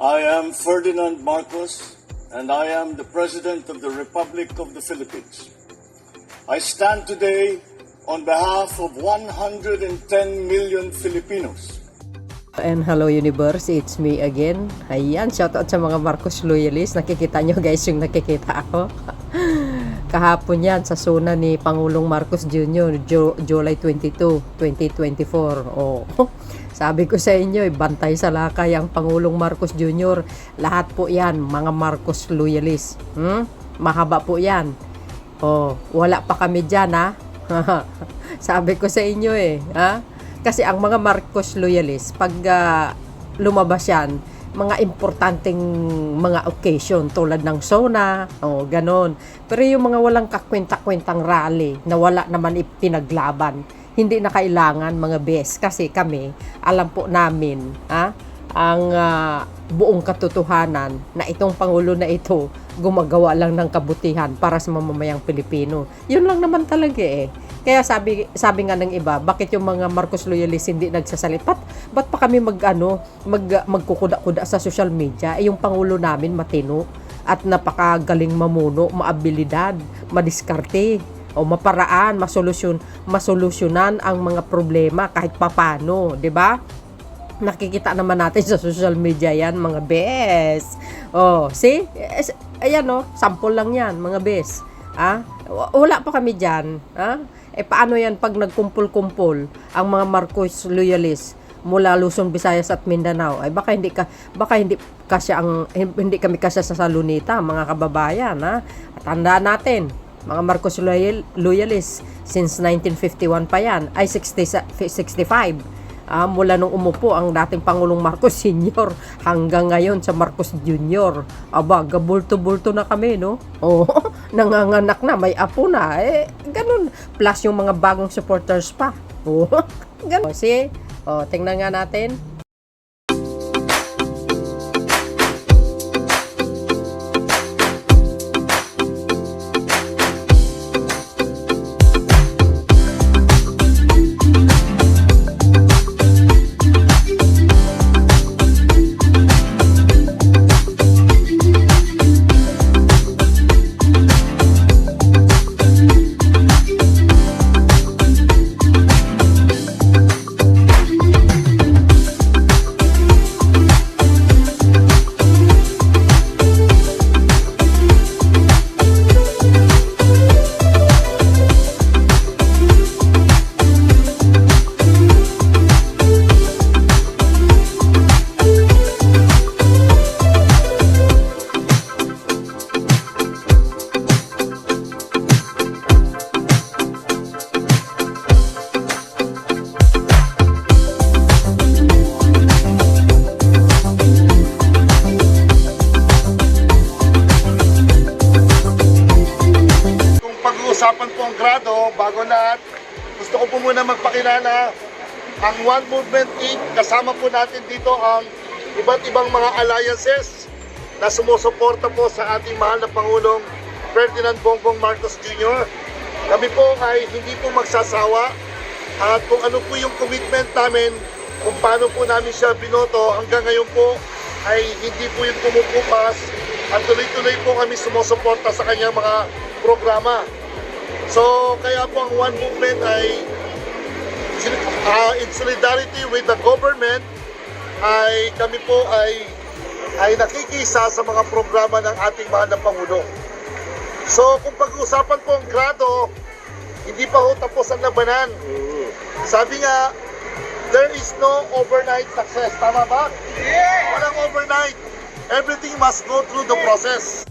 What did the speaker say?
I am Ferdinand Marcos, and I am the President of the Republic of the Philippines. I stand today on behalf of 110 million Filipinos. And hello universe, it's me again. Ayan, shoutout sa mga Marcos loyalists. Nakikita nyo guys yung nakikita ako. Kahapon yan sa zona ni Pangulong Marcos Jr. July 22, 2024. Oh. Sabi ko sa inyo, bantay sa lakay ang Pangulong Marcos Jr. Lahat po yan, mga Marcos loyalists. Mahaba po yan. Oh, wala pa kami dyan ha. Sabi ko sa inyo ha? Kasi ang mga Marcos loyalists, pag lumabas yan, mga importanteng mga occasion tulad ng SONA, ganon. Pero yung mga walang kakwenta-kwentang rally na wala naman ipinaglaban, hindi na kailangan mga bes. Kasi kami, alam po namin, ang buong katotohanan na itong Pangulo na ito, gumagawa lang ng kabutihan para sa mamamayang Pilipino. Yun lang naman talaga Kaya sabi nga ng iba, bakit yung mga Marcos loyalists hindi nagsasalit? Ba't pa kami magkukuda-kuda sa social media? Yung Pangulo namin matino at napakagaling mamuno, maabilidad, madiskarte, o maparaan, masolusyonan ang mga problema kahit papano, 'di ba? Nakikita naman natin sa social media yan, mga bes. See? Ayan sample lang yan, mga bes. Wala pa kami dyan. Paano yan pag nagkumpul-kumpul ang mga Marcos loyalists mula Luzon, Visayas at Mindanao? Baka hindi kami kasya sa salunita, mga kababayan. At tandaan natin, mga Marcos loyalists, since 1951 pa yan, 65. Mula nung umupo ang dating Pangulong Marcos Sr. hanggang ngayon sa Marcos Jr. Gabulto-bulto na kami, no? Nanganganak na, may apo na. Ganun. Plus yung mga bagong supporters pa. Ganun. See? Tingnan nga natin. Usapan po ang grado, bago lahat, gusto ko po muna magpakilala ang One Movement Inc. Kasama po natin dito ang iba't ibang mga alliances na sumusuporta po sa ating mahal na Pangulong Ferdinand Bongbong Marcos Jr. Kami po ay hindi po magsasawa at kung ano po yung commitment namin, kung paano po namin siya binoto, hanggang ngayon po ay hindi po yung pumupupas at tuloy-tuloy po kami sumusuporta sa kanyang mga programa. So, kaya po ang One Movement ay in solidarity with the government, ay kami po ay nakikisa sa mga programa ng ating mahal na Pangulo. So, kung pag-uusapan po ang grado, hindi pa ho tapos ang labanan. Sabi nga, there is no overnight success. Tama ba? Yeah! Walang overnight. Everything must go through the process.